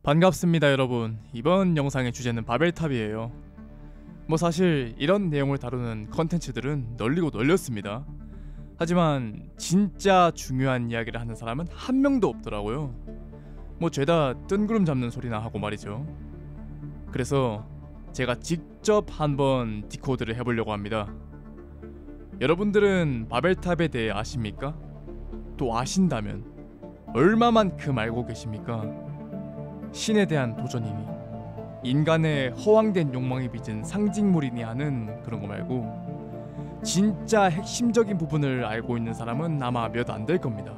반갑습니다 여러분. 이번 영상의 주제는 바벨탑이에요. 사실 이런 내용을 다루는 컨텐츠들은 널리고 널렸습니다. 하지만 진짜 중요한 이야기를 하는 사람은 한 명도 없더라고요. 죄다 뜬구름 잡는 소리나 하고 말이죠. 그래서 제가 직접 한번 디코드를 해보려고 합니다. 여러분들은 바벨탑에 대해 아십니까? 또 아신다면 얼마만큼 알고 계십니까? 신에 대한 도전이니 인간의 허황된 욕망이 빚은 상징물이니 하는 그런 거 말고 진짜 핵심적인 부분을 알고 있는 사람은 아마 몇 안 될 겁니다.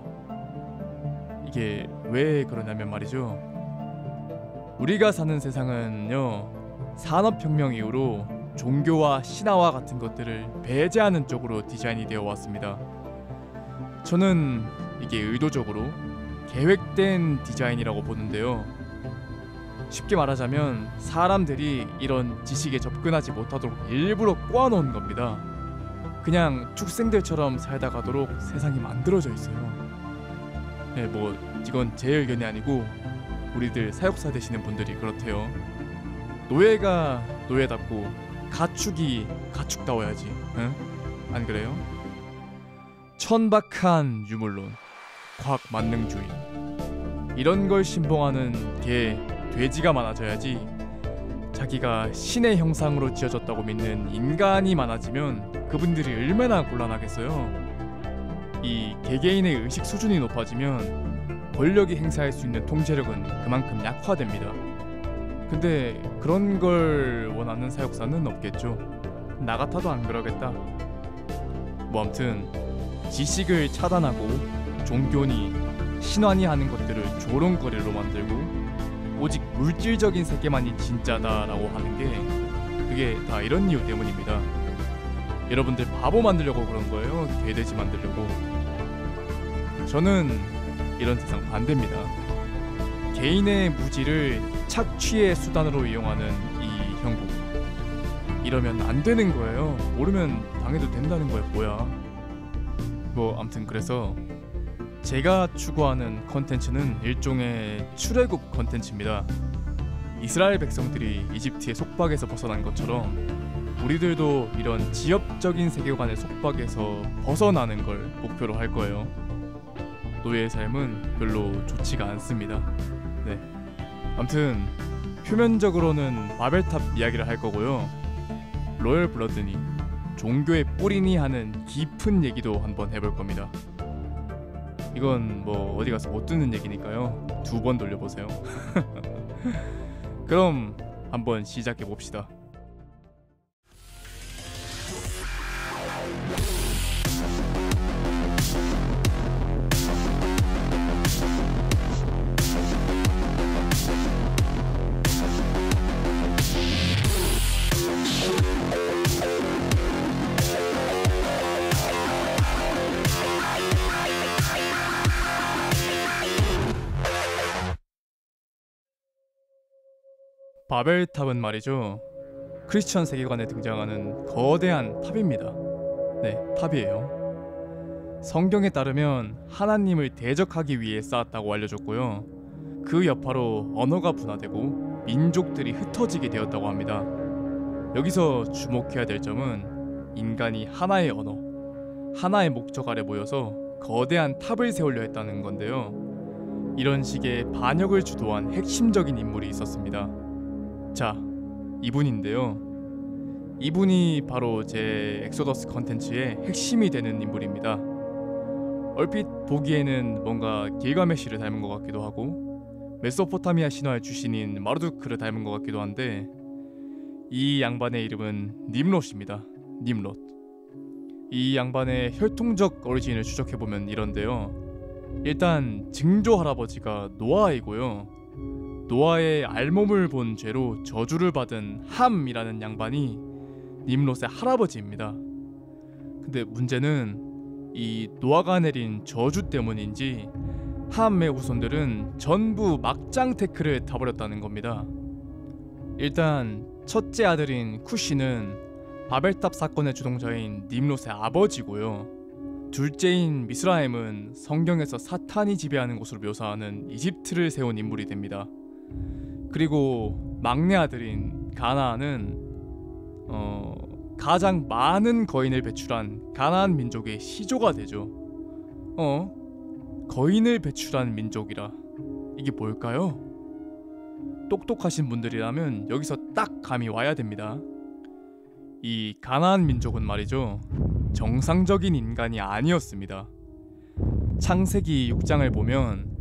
이게 왜 그러냐면 말이죠. 우리가 사는 세상은요, 산업혁명 이후로 종교와 신화와 같은 것들을 배제하는 쪽으로 디자인이 되어 왔습니다. 저는 이게 의도적으로 계획된 디자인이라고 보는데요. 쉽게 말하자면 사람들이 이런 지식에 접근하지 못하도록 일부러 꼬아놓은 겁니다. 그냥 축생들처럼 살다 가도록 세상이 만들어져 있어요. 네, 이건 제 의견이 아니고 우리들 사육사 되시는 분들이 그렇대요. 노예가 노예답고 가축이 가축다워야지, 응? 안 그래요? 천박한 유물론, 과학 만능주의, 이런 걸 신봉하는 개, 돼지가 많아져야지 자기가 신의 형상으로 지어졌다고 믿는 인간이 많아지면 그분들이 얼마나 곤란하겠어요. 이 개개인의 의식 수준이 높아지면 권력이 행사할 수 있는 통제력은 그만큼 약화됩니다. 근데 그런 걸 원하는 사육사는 없겠죠. 나 같아도 안 그러겠다. 아무튼 지식을 차단하고 종교니 신화니 하는 것들을 조롱거리로 만들고 오직 물질적인 세계만이 진짜다라고 하는 게 그게 다 이런 이유 때문입니다. 여러분들 바보 만들려고 그런 거예요? 개돼지 만들려고. 저는 이런 세상 반대입니다. 개인의 무지를 착취의 수단으로 이용하는 이 형국, 이러면 안 되는 거예요. 모르면 당해도 된다는 거야 뭐야. 아무튼 그래서 제가 추구하는 컨텐츠는 일종의 출애굽 컨텐츠입니다. 이스라엘 백성들이 이집트의 속박에서 벗어난 것처럼 우리들도 이런 지역적인 세계관의 속박에서 벗어나는 걸 목표로 할 거예요. 노예의 삶은 별로 좋지가 않습니다. 네. 아무튼 표면적으로는 바벨탑 이야기를 할 거고요. 로열 블러드니 종교의 뿌리니 하는 깊은 얘기도 한번 해볼 겁니다. 이건 어디 가서 못 듣는 얘기니까요. 2번 돌려보세요. 그럼 한번 시작해 봅시다. 바벨탑은 말이죠, 크리스천 세계관에 등장하는 거대한 탑입니다. 네, 탑이에요. 성경에 따르면 하나님을 대적하기 위해 쌓았다고 알려졌고요. 그 여파로 언어가 분화되고 민족들이 흩어지게 되었다고 합니다. 여기서 주목해야 될 점은 인간이 하나의 언어, 하나의 목적 아래 모여서 거대한 탑을 세우려 했다는 건데요. 이런 식의 반역을 주도한 핵심적인 인물이 있었습니다. 자, 이분인데요. 이분이 바로 제 엑소더스 컨텐츠의 핵심이 되는 인물입니다. 얼핏 보기에는 뭔가 길가메시를 닮은 것 같기도 하고 메소포타미아 신화의 주신인 마르두크를 닮은 것 같기도 한데 이 양반의 이름은 님롯입니다. 님롯. 이 양반의 혈통적 오리진을 추적해보면 이런데요. 일단 증조 할아버지가 노아이고요. 노아의 알몸을 본 죄로 저주를 받은 함이라는 양반이 님롯의 할아버지입니다. 근데 문제는 이 노아가 내린 저주 때문인지 함의 후손들은 전부 막장 태클을 타버렸다는 겁니다. 일단 첫째 아들인 쿠시는 바벨탑 사건의 주동자인 님롯의 아버지고요. 둘째인 미스라임은 성경에서 사탄이 지배하는 곳으로 묘사하는 이집트를 세운 인물이 됩니다. 그리고 막내 아들인 가나안은 가장 많은 거인을 배출한 가나안 민족의 시조가 되죠. 거인을 배출한 민족이라 이게 뭘까요? 똑똑하신 분들이라면 여기서 딱 감이 와야 됩니다. 이 가나안 민족은 말이죠, 정상적인 인간이 아니었습니다. 창세기 6장을 보면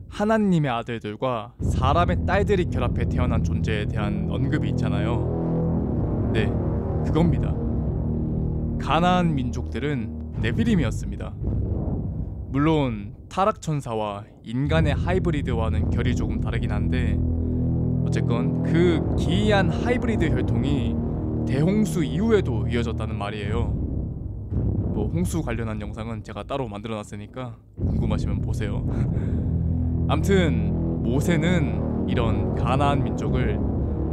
하나님의 아들들과 사람의 딸들이 결합해 태어난 존재에 대한 언급이 있잖아요. 네, 그겁니다. 가나안 민족들은 네피림이었습니다. 물론 타락천사와 인간의 하이브리드와는 결이 조금 다르긴 한데, 어쨌건 그 기이한 하이브리드 혈통이 대홍수 이후에도 이어졌다는 말이에요. 뭐 홍수 관련한 영상은 제가 따로 만들어놨으니까 궁금하시면 보세요. 암튼 모세는 이런 가나안 민족을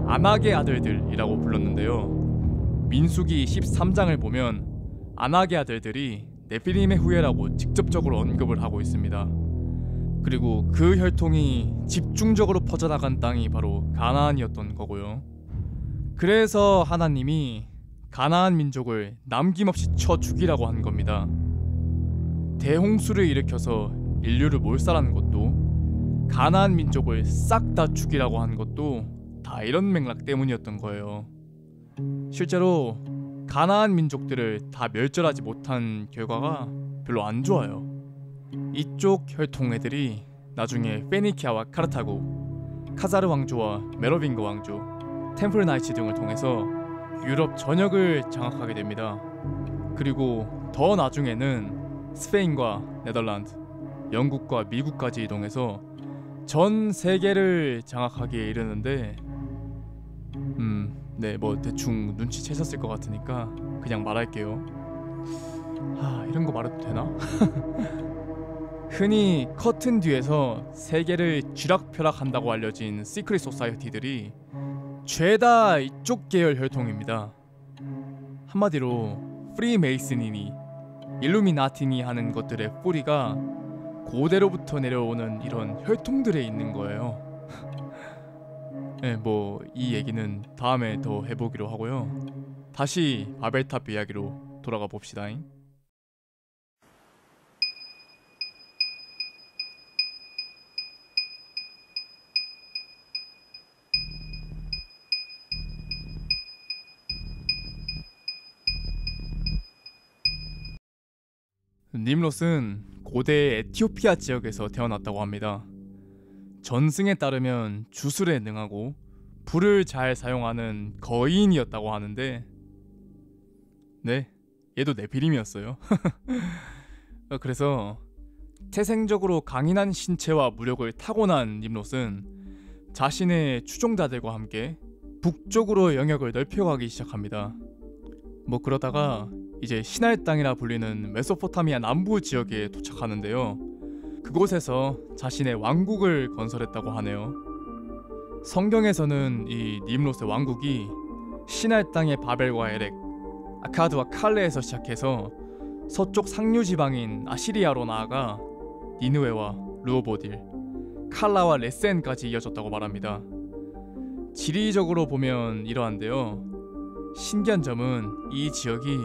아낙의 아들들이라고 불렀는데요. 민수기 13장을 보면 아낙의 아들들이 네피림의 후예라고 직접적으로 언급을 하고 있습니다. 그리고 그 혈통이 집중적으로 퍼져나간 땅이 바로 가나안이었던 거고요. 그래서 하나님이 가나안 민족을 남김없이 쳐 죽이라고 한 겁니다. 대홍수를 일으켜서 인류를 몰살하는 것도, 가나안 민족을 싹 다 죽이라고 한 것도 다 이런 맥락 때문이었던 거예요. 실제로 가나안 민족들을 다 멸절하지 못한 결과가 별로 안 좋아요. 이쪽 혈통 애들이 나중에 페니키아와 카르타고, 카자르 왕조와 메로빙거 왕조, 템플 나이츠 등을 통해서 유럽 전역을 장악하게 됩니다. 그리고 더 나중에는 스페인과 네덜란드, 영국과 미국까지 이동해서 전 세계를 장악하기에 이르는데, 네, 뭐 대충 눈치채셨을 것 같으니까 그냥 말할게요. 이런 거 말해도 되나? 흔히 커튼 뒤에서 세계를 쥐락펴락한다고 알려진 시크릿 소사이어티들이 죄다 이쪽 계열 혈통입니다. 한마디로 프리메이슨이니 일루미나티니 하는 것들의 뿌리가 고대로부터 내려오는 이런 혈통들에 있는 거예요. 네, 뭐 이 얘기는 다음에 더 해보기로 하고요. 다시 바벨탑 이야기로 돌아가 봅시다잉. 님롯은 고대 에티오피아 지역에서 태어났다고 합니다. 전승에 따르면 주술에 능하고 불을 잘 사용하는 거인이었다고 하는데, 네, 얘도 네피림이었어요. 그래서 태생적으로 강인한 신체와 무력을 타고난 님롯은 자신의 추종자들과 함께 북쪽으로 영역을 넓혀가기 시작합니다. 뭐 그러다가 이제 시날 땅이라 불리는 메소포타미아 남부 지역에 도착하는데요. 그곳에서 자신의 왕국을 건설했다고 하네요. 성경에서는 이 님롯의 왕국이 시날 땅의 바벨과 에렉, 아카드와 칼레에서 시작해서 서쪽 상류 지방인 아시리아로 나아가 니느웨와 르호보딜, 칼라와 레센까지 이어졌다고 말합니다. 지리적으로 보면 이러한데요. 신기한 점은 이 지역이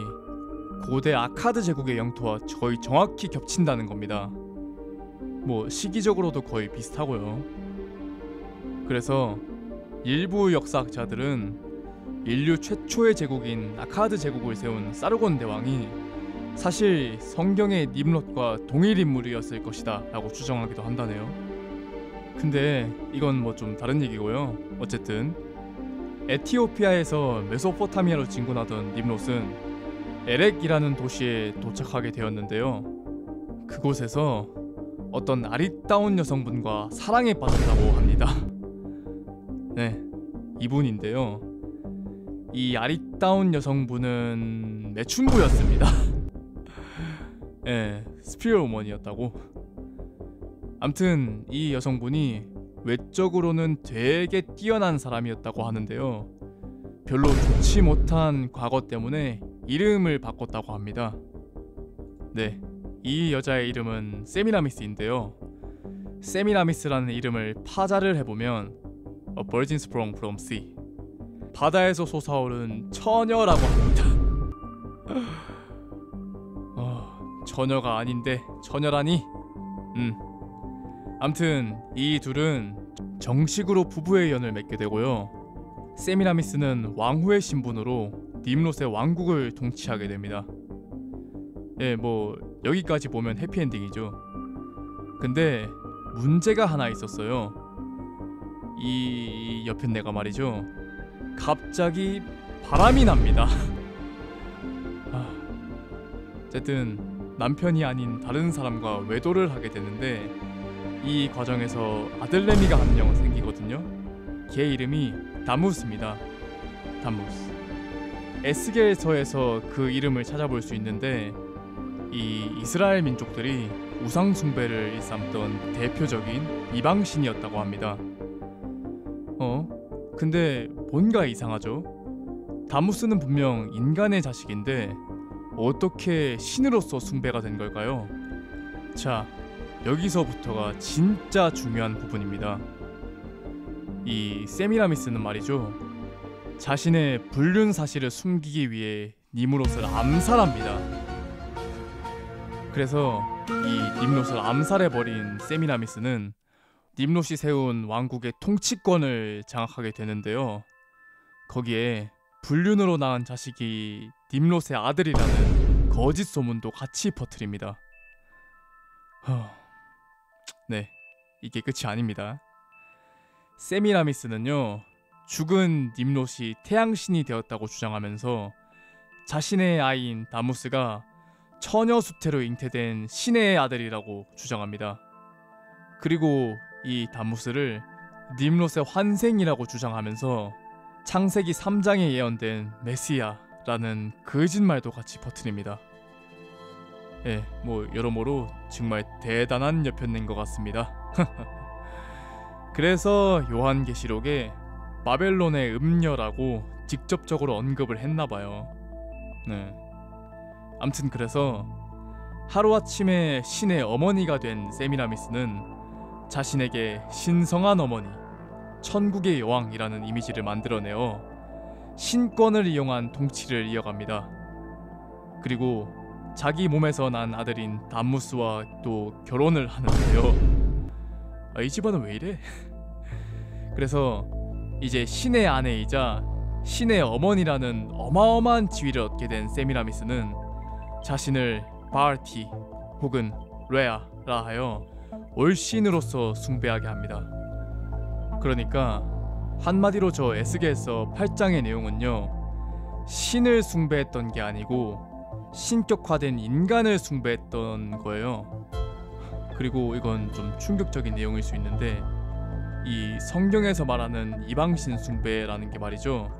고대 아카드 제국의 영토와 거의 정확히 겹친다는 겁니다. 뭐 시기적으로도 거의 비슷하고요. 그래서 일부 역사학자들은 인류 최초의 제국인 아카드 제국을 세운 사르곤 대왕이 사실 성경의 님롯과 동일 인물이었을 것이다 라고 추정하기도 한다네요. 근데 이건 뭐 좀 다른 얘기고요. 어쨌든 에티오피아에서 메소포타미아로 진군하던 님롯은 에렉이라는 도시에 도착하게 되었는데요. 그곳에서 어떤 아리따운 여성분과 사랑에 빠졌다고 합니다. 네, 이분인데요. 이 아리따운 여성분은 매춘부였습니다. 네, 스피어 우먼이었다고. 암튼 이 여성분이 외적으로는 되게 뛰어난 사람이었다고 하는데요. 별로 좋지 못한 과거 때문에 이름을 바꿨다고 합니다. 네, 이 여자의 이름은 세미라미스인데요. 세미라미스라는 이름을 파자를 해보면 A virgin sprung from sea. 바다에서 솟아오른 처녀라고 합니다. 처녀가 아닌데 처녀라니? 암튼 이 둘은 정식으로 부부의 연을 맺게 되고요. 세미라미스는 왕후의 신분으로 님롯의 왕국을 통치하게 됩니다. 예, 뭐 여기까지 보면 해피엔딩이죠. 근데 문제가 하나 있었어요. 이 여편네가 말이죠, 갑자기 바람이 납니다. 어쨌든 남편이 아닌 다른 사람과 외도를 하게 되는데, 이 과정에서 아들내미가 한 명 생기거든요. 걔 이름이 다무스입니다. 다무스. 에스겔서에서 그 이름을 찾아볼 수 있는데, 이 이스라엘 민족들이 우상 숭배를 일삼던 대표적인 이방신이었다고 합니다. 근데 뭔가 이상하죠? 다무스는 분명 인간의 자식인데 어떻게 신으로서 숭배가 된 걸까요? 자, 여기서부터가 진짜 중요한 부분입니다. 이 세미라미스는 말이죠, 자신의 불륜 사실을 숨기기 위해 니므롯을 암살합니다. 그래서 이 님롯을 암살해버린 세미라미스는 님롯이 세운 왕국의 통치권을 장악하게 되는데요. 거기에 불륜으로 낳은 자식이 님롯의 아들이라는 거짓 소문도 같이 퍼뜨립니다. 네, 이게 끝이 아닙니다. 세미라미스는요, 죽은 님롯이 태양신이 되었다고 주장하면서 자신의 아이인 다무스가 처녀 수태로 잉태된 신의 아들이라고 주장합니다. 그리고 이 다무스를 님롯의 환생이라고 주장하면서 창세기 3장에 예언된 메시아라는 거짓말도 같이 퍼뜨립니다. 예, 뭐 여러모로 정말 대단한 여편네인 것 같습니다. 그래서 요한계시록에 바벨론의 음녀라고 직접적으로 언급을 했나봐요. 네. 암튼 그래서 하루아침에 신의 어머니가 된 세미라미스는 자신에게 신성한 어머니, 천국의 여왕이라는 이미지를 만들어내어 신권을 이용한 통치를 이어갑니다. 그리고 자기 몸에서 난 아들인 다무스와 또 결혼을 하는데요. 이 집안은 왜 이래? 그래서 이제 신의 아내이자 신의 어머니라는 어마어마한 지위를 얻게 된 세미라미스는 자신을 바알티 혹은 레아라 하여 올신으로서 숭배하게 합니다. 그러니까 한마디로 저 에스겔서 8장의 내용은요, 신을 숭배했던 게 아니고 신격화된 인간을 숭배했던 거예요. 그리고 이건 좀 충격적인 내용일 수 있는데, 이 성경에서 말하는 이방신 숭배라는 게 말이죠,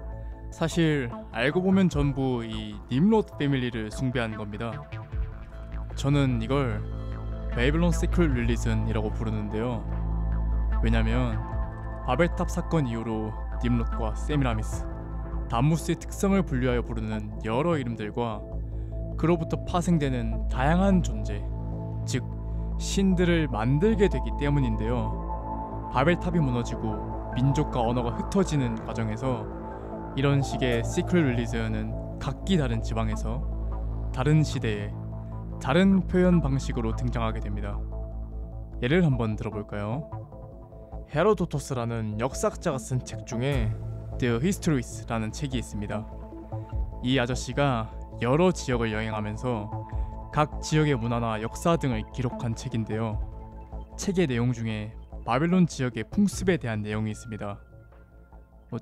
사실 알고 보면 전부 이 님롯 패밀리를 숭배한 겁니다. 저는 이걸 베이블론 시크릿 릴리전이라고 부르는데요. 왜냐면 바벨탑 사건 이후로 님롯과 세미라미스, 다무스의 특성을 분류하여 부르는 여러 이름들과 그로부터 파생되는 다양한 존재, 즉 신들을 만들게 되기 때문인데요. 바벨탑이 무너지고 민족과 언어가 흩어지는 과정에서 이런 식의 시크릿 릴리전은 각기 다른 지방에서 다른 시대에 다른 표현 방식으로 등장하게 됩니다. 예를 한번 들어볼까요? 헤로도토스라는 역사학자가 쓴 책 중에 The Histories라는 책이 있습니다. 이 아저씨가 여러 지역을 여행하면서 각 지역의 문화나 역사 등을 기록한 책인데요. 책의 내용 중에 바벨론 지역의 풍습에 대한 내용이 있습니다.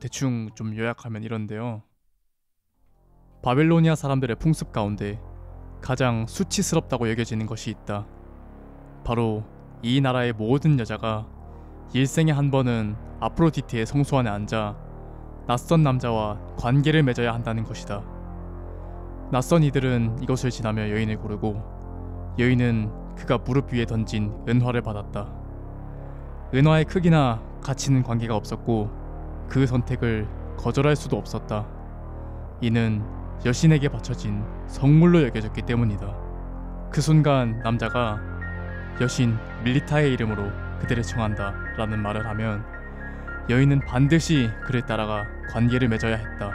대충 좀 요약하면 이런데요. 바벨로니아 사람들의 풍습 가운데 가장 수치스럽다고 여겨지는 것이 있다. 바로 이 나라의 모든 여자가 일생에 한 번은 아프로디테의 성소 안에 앉아 낯선 남자와 관계를 맺어야 한다는 것이다. 낯선 이들은 이것을 지나며 여인을 고르고 여인은 그가 무릎 위에 던진 은화를 받았다. 은화의 크기나 가치는 관계가 없었고 그 선택을 거절할 수도 없었다. 이는 여신에게 바쳐진 성물로 여겨졌기 때문이다. 그 순간 남자가 여신 밀리타의 이름으로 그대를 청한다 라는 말을 하면 여인은 반드시 그를 따라가 관계를 맺어야 했다.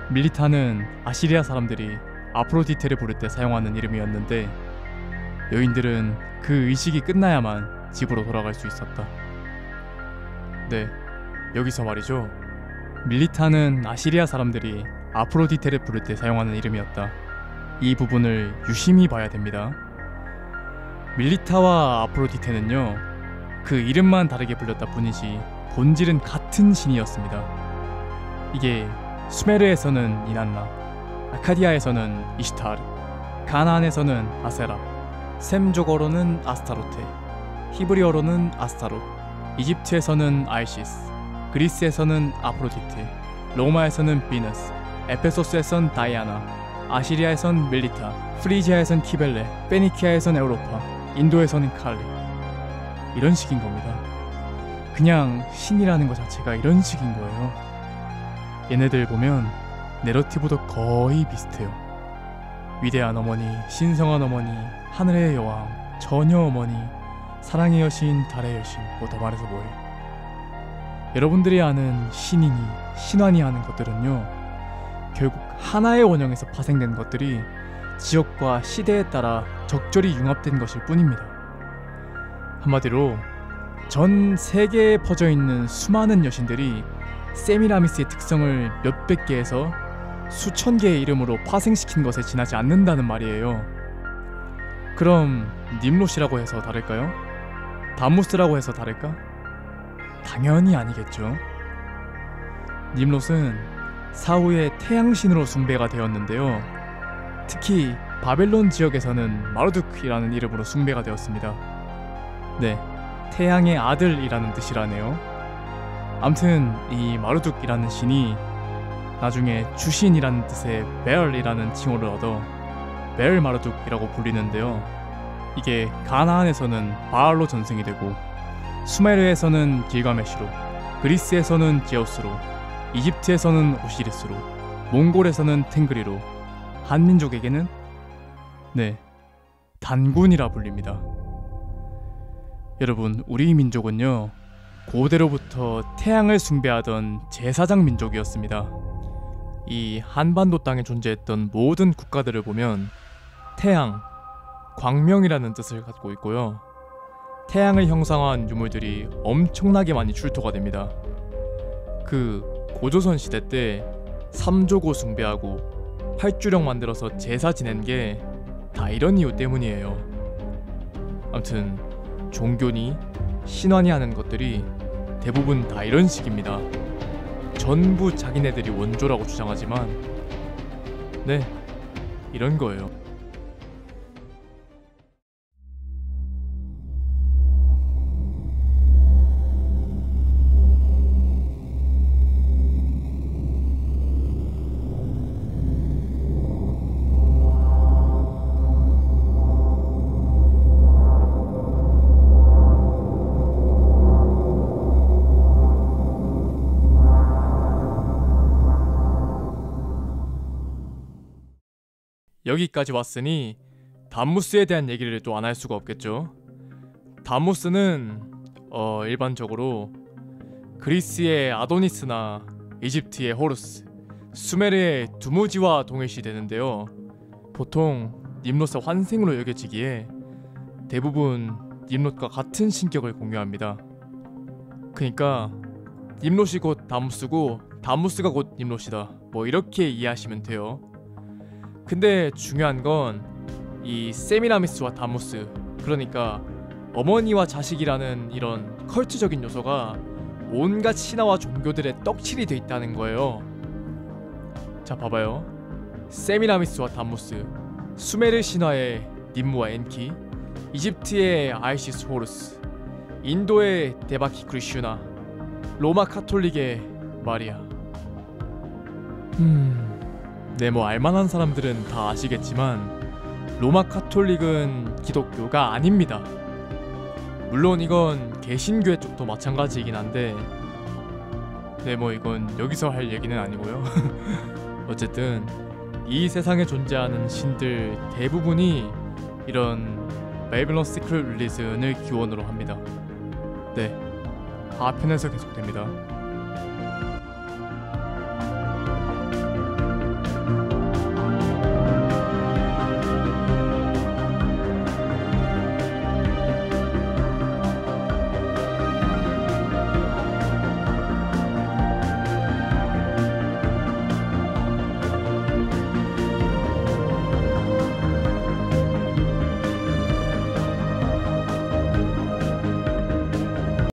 밀리타는 아시리아 사람들이 아프로디테를 부를 때 사용하는 이름이었는데 여인들은 그 의식이 끝나야만 집으로 돌아갈 수 있었다. 네, 여기서 말이죠. 밀리타는 아시리아 사람들이 아프로디테를 부를 때 사용하는 이름이었다. 이 부분을 유심히 봐야 됩니다. 밀리타와 아프로디테는요, 그 이름만 다르게 불렸다 뿐이지 본질은 같은 신이었습니다. 이게 수메르에서는 이난나, 아카디아에서는 이시타르, 가나안에서는 아세라, 셈족어로는 아스타로테, 히브리어로는 아스타롯, 이집트에서는 아이시스, 그리스에서는 아프로디테, 로마에서는 비너스, 에페소스에선 다이아나, 아시리아에선 밀리타, 프리지아에선 키벨레, 페니키아에선 에우로파, 인도에서는 칼리. 이런 식인 겁니다. 그냥 신이라는 것 자체가 이런 식인 거예요. 얘네들 보면 내러티브도 거의 비슷해요. 위대한 어머니, 신성한 어머니, 하늘의 여왕, 처녀 어머니, 사랑의 여신, 달의 여신, 뭐 더 말해서 뭐해. 여러분들이 아는 신이니 신환이 하는 것들은요, 결국 하나의 원형에서 파생된 것들이 지역과 시대에 따라 적절히 융합된 것일 뿐입니다. 한마디로 전 세계에 퍼져있는 수많은 여신들이 세미라미스의 특성을 몇백 개에서 수천 개의 이름으로 파생시킨 것에 지나지 않는다는 말이에요. 그럼 님롯이라고 해서 다를까요? 다무스라고 해서 다를까? 당연히 아니겠죠. 님롯은 사후에 태양신으로 숭배가 되었는데요. 특히 바벨론 지역에서는 마르두크이라는 이름으로 숭배가 되었습니다. 네, 태양의 아들이라는 뜻이라네요. 암튼 이 마르둑이라는 신이 나중에 주신이라는 뜻의 베얼이라는 칭호를 얻어 베얼 마르둑이라고 불리는데요. 이게 가나안에서는 바알로 전승이 되고, 수메르에서는 길가메시로, 그리스에서는 제우스로, 이집트에서는 오시리스로, 몽골에서는 탱그리로, 한민족에게는 네, 단군이라 불립니다. 여러분, 우리 민족은요, 고대로부터 태양을 숭배하던 제사장 민족이었습니다. 이 한반도 땅에 존재했던 모든 국가들을 보면 태양, 광명이라는 뜻을 갖고 있고요. 태양을 형상화한 유물들이 엄청나게 많이 출토가 됩니다. 그 고조선 시대 때 삼조고 숭배하고 활주령 만들어서 제사 지낸 게 다 이런 이유 때문이에요. 아무튼 종교니 신화니 하는 것들이 대부분 다 이런 식입니다. 전부 자기네들이 원조라고 주장하지만 네, 이런 거예요. 여기까지 왔으니 담무스에 대한 얘기를 또 안 할 수가 없겠죠. 담무스는 일반적으로 그리스의 아도니스나 이집트의 호루스, 수메르의 두무지와 동일시 되는데요. 보통 님롯의 환생으로 여겨지기에 대부분 님롯과 같은 신격을 공유합니다. 그러니까 님롯이 곧 담무스고 담무스가 곧 님롯이다, 뭐 이렇게 이해하시면 돼요. 근데 중요한 건 이 세미라미스와 다무스, 그러니까 어머니와 자식이라는 이런 컬트적인 요소가 온갖 신화와 종교들의 떡칠이 돼 있다는 거예요. 자, 봐봐요. 세미라미스와 다무스, 수메르 신화의 님무와 엔키, 이집트의 아이시스 호루스, 인도의 데바키 크리슈나, 로마 카톨릭의 마리아. 네, 뭐 알만한 사람들은 다 아시겠지만 로마 카톨릭은 기독교가 아닙니다. 물론 이건 개신교회 쪽도 마찬가지이긴 한데 네, 뭐 이건 여기서 할 얘기는 아니고요. 어쨌든 이 세상에 존재하는 신들 대부분이 이런 베이블론 시크릿 릴리전을 기원으로 합니다. 네, 하편에서 계속됩니다.